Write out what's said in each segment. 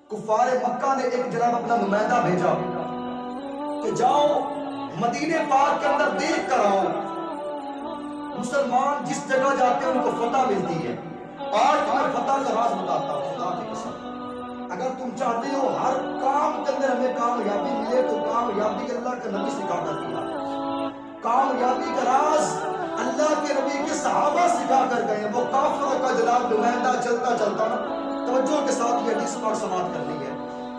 کفار مکہ نے ایک جناب اپنا نمائندہ بھیجا کہ جاؤ مدینے پاک کے اندر دیکھ کر آؤ، مسلمان جس جگہ جاتے ہیں ان کو فتح ملتی ہے۔ آج تمہیں فتح کا راز بتاتا ہوں خدا کی قسم، اگر تم چاہتے ہو ہر کام کے اندر ہمیں کامیابی ملے تو کامیابی اللہ کا نبی سکھا کر دیا۔ کامیابی کا راز اللہ کے نبی کے صحابہ سکھا کر گئے۔ وہ کافروں کا جناب نمائندہ چلتا چلتا نا، توجہ کے ساتھ یہ حدیث پاک سماعت کر لی ہے،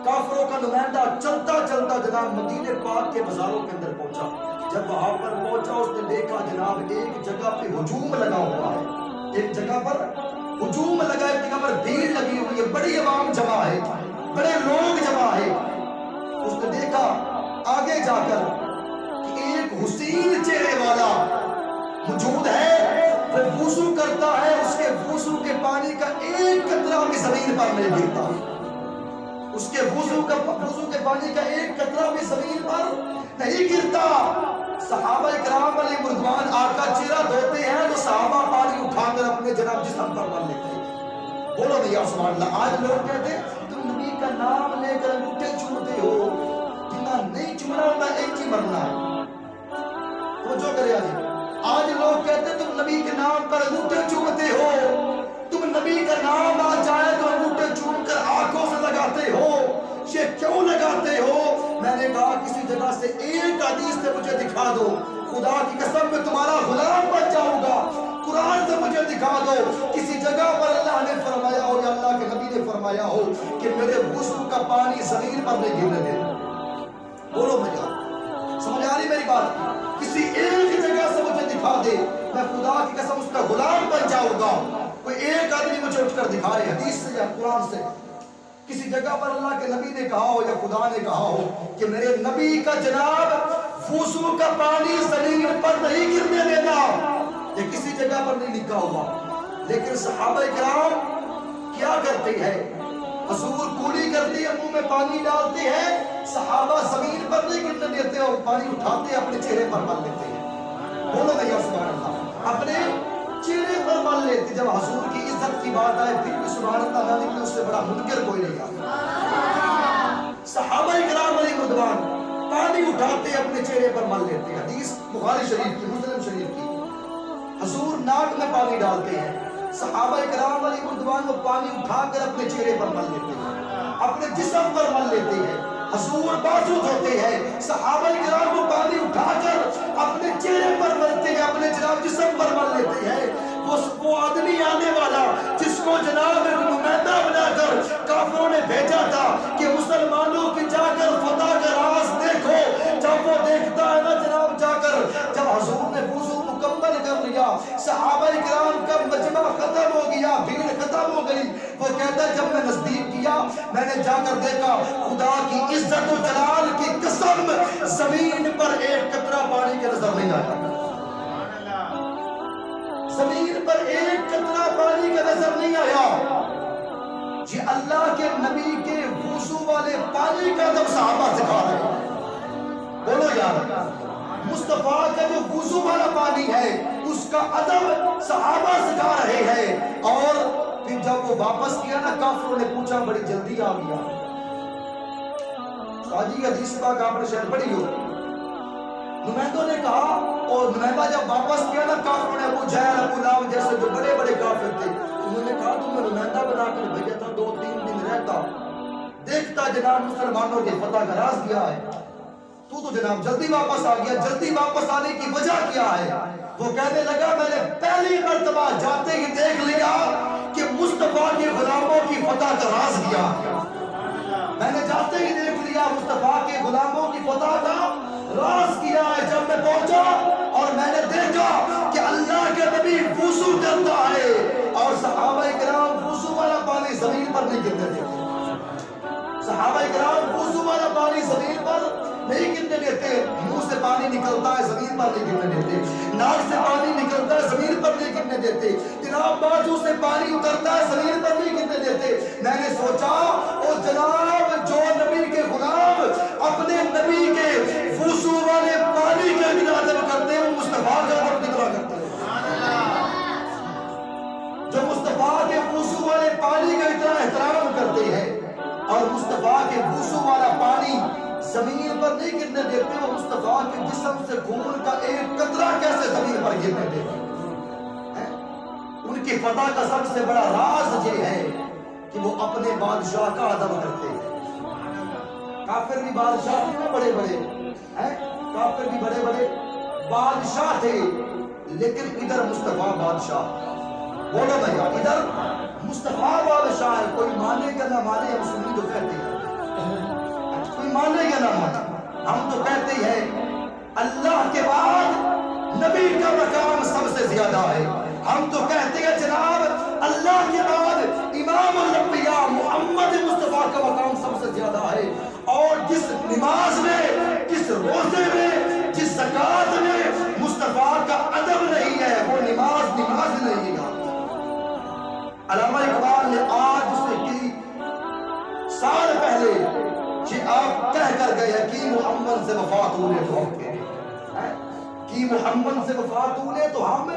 کافروں کا نمائندہ چلتا چلتا جناب مدینے پاک کے بازاروں کے اندر پہنچا۔ جب وہاں پر پہنچا اس نے دیکھا جناب ایک جگہ پہ ہجوم لگا ہوا ہے، ایک جگہ پر ہجوم لگا ہے، ایک جگہ پر بھیڑ لگی ہوئی ہے، بڑی عوام جمع ہے، بڑے لوگ جمع ہے۔ اس نے دیکھا آگے جا کر کہ ایک حسین چہرے والا موجود ہے، وہ وضو کرتا ہے، اس کے وضو کے پانی کا ایک قطرہ بھی زمین پر نہیں گرتا، اس کے وضو کے پانی کا ایک قطرہ بھی زمین پر نہیں گرتا۔ صحابہ کرام علیہ رضوان آقا چہرہ دھوتے ہیں تو صحابہ پانی اٹھا کر اپنے جناب جسم پر مل لیتے ہیں۔ بولو نہیں سبحان اللہ۔ آج لوگ کہتے ہیں تم نبی کا نام لے کر انگوٹھے چومتے ہو، جنہ نہیں چومنا ہوتا ایک ہی مرنا ہے۔ توجہ کرے آج لوگ کہتے ہیں تم نبی کے نام پر انگوٹھے چومتے ہو، تم نبی کا نام آ جائے تو انگوٹھے چوم کر آنکھوں سے لگاتے ہو، یہ کیوں لگاتے ہو؟ میں نے کہا کسی جگہ سے ایک حدیث سے مجھے دکھا دو، خدا کی قسم میں تمہارا غلام بن جاؤں گا، قرآن سے مجھے دکھا دو کسی جگہ پر اللہ نے فرمایا ہو یا اللہ کے نبی نے فرمایا ہو کہ میرے وضو کا پانی زمین پر نہیں گرنے دینا۔ بولو بھیا سمجھ آ رہی میری بات؟ کسی ایک جگہ سے مجھے دکھا دے، میں خدا کی قسم اس کا غلام بن جاؤں گا۔ کوئی ایک آدمی مجھے اٹھ کر دکھائے حدیث سے یا قرآن سے، کسی جگہ پر اللہ کے نبی نے کہا ہو یا خدا نے کہا ہو کہ میرے نبی کا جناب وضو کا پانی زمین پر نہیں گرنے دینا، یہ کسی جگہ پر نہیں لکھا ہوا۔ لیکن صحابہ کرام کیا کرتے ہیں؟ حضور کولی کرتے ہیں، منہ میں پانی ڈالتے ہیں، صحابہ زمین پر نہیں گرنے دیتے اور پانی اٹھاتے ہیں اپنے چہرے پر مل لیتے ہیں۔ بولو نہیں سبحان اللہ، اپنے چہرے پر مل لیتے۔ جب حضور کی عزت کی بات آئے پھر بھی سبحان اللہ نہ نکلے، اس سے بڑا منکر کوئی نہیں آتا۔ صحابہ کرام علیہ رضوان پانی اٹھاتے اپنے چہرے پر مل لیتے۔ حدیث بخاری شریف کی، مسلم شریف کی، حضور ناک میں پانی ڈالتے ہیں، صحابہ کرام علیہ رضوان وہ پانی اٹھا کر اپنے چہرے پر مل لیتے ہیں، اپنے جسم پر مل لیتے ہیں۔ حضور بازو دھوتے ہیں، صحابہ کرام وہ پانی اٹھا کر اپنے چہرے پر ملتے ہیں، اپنے جناب جسم پر مل لیتے ہیں۔ وہ آدمی آنے والا جس کو جناب ایک نمائندہ بنا کر کافروں نے بھیجا تھا کہ مسلمانوں کی جا کر فتح کا راز دیکھو، جب وہ دیکھتا ہے نا جناب جا کر، جب حضور نے وضو مکمل کر لیا، صحابہ کرام کا مجمع ختم ہو گیا، بھیڑ ختم ہو گئی، وہ کہتا ہے جب میں نزدیک کیا میں نے جا کر دیکھا خدا کی عزت و جلال کی قسم زمین پر ایک قطرہ پانی کے نظر نہیں آیا، زمین پر ایک قطرہ پانی کا نظر نہیں آیا۔ جی اللہ کے نبی کے وضو والے پانی کا ادب صحابہ سکھا رہے ہیں۔ بولو یار مصطفیٰ کا جو وضو والا پانی ہے اس کا ادب صحابہ سکھا رہے ہیں۔ اور پھر جب وہ واپس کیا نا کافروں نے پوچھا بڑی جلدی آ گیا، ساجی حدیث پاک آپ نے شاید پڑھی ہو، نمائندوں نے کہا، اور نمائندہ جب واپس کیا نا کافروں نے ابو جہل ابو لہب جیسے جو بڑے بڑے کافر تھے، انہوں نے کہا تم نے نمائندہ بنا کر بھیجا تھا، 2-3 دن رہتا دیکھتا جناب مسلمانوں کے فتح کا راز دیا ہے، تو جناب جلدی واپس آ گیا۔ جلدی واپس آنے کی وجہ کیا ہے؟ وہ کہنے لگا میں نے پہلی مرتبہ جاتے ہی دیکھ لیا کہ مصطفیٰ کے غلاموں کی فتح کا راز دیا، میں نے جاتے ہی دیکھ لیا مصطفیٰ کے غلاموں کی فتح کا راز کیا ہے۔ جب میں پہنچا اور میں نے دیکھا کہ اللہ کے نبی وضو کرتا ہے اور صحابہ کرام وضو والا پانی زمین پر نہیں گرنے دیتے، صحابہ کرام وضو والا پانی زمین پر نہیں گرنے دیتے، منہ سے پانی نکلتا ہے زمین پر نہیں گرنے دیتے، ناک سے پانی نکلتا ہے زمین پر نہیں گرنے دیتے، جناب بازو سے پانی اترتا ہے زمین پر نہیں گرنے دیتے۔ میں نے سوچا او جناب جو نبی کے غلام اپنے نبی کے وضو والے پانی کا ادب کرتے ہیں وہ مصطفیٰ کا ادب کتنا کرتے ہیں، جو مصطفیٰ کے وضو والے پانی کا اتنا احترام کرتے ہیں اور پاک جسم سے خون کا ایک قطرہ کیسے زمین پر گرنے دے گا؟ ان کی فتح کا سب سے بڑا راز یہ ہے کہ وہ اپنے بادشاہ کا ادب کرتے ہیں۔ کافر بھی بادشاہ تھے نا بڑے بڑے، کافر بھی بڑے بڑے بادشاہ تھے، لیکن ادھر مصطفیٰ بادشاہ، بولو بھیا ادھر مصطفیٰ بادشاہ ہے۔ کوئی مانے گا نہ مانے، ہم سنی تو کہتے ہیں، کوئی مانے گا نہ مانے، ہم تو کہتے ہیں اللہ کے بعد نبی کا مقام سب سے زیادہ ہے۔ ہم تو کہتے ہیں جناب اللہ کے بعد امام الانبیاء محمد مصطفیٰ کا مقام سب سے زیادہ ہے، اور جس نماز میں، جس روزے میں، جس زکوٰۃ میں مصطفیٰ کا ادب نہیں ہے، وہ نماز نہیں گا۔ علامہ اقبال نے آج سے کئی سال پہلے یہ آپ کہہ کر گئے کہ محمد سے وفات ہونے تو ہم کہ محمد سے وفات ہونے تو ہم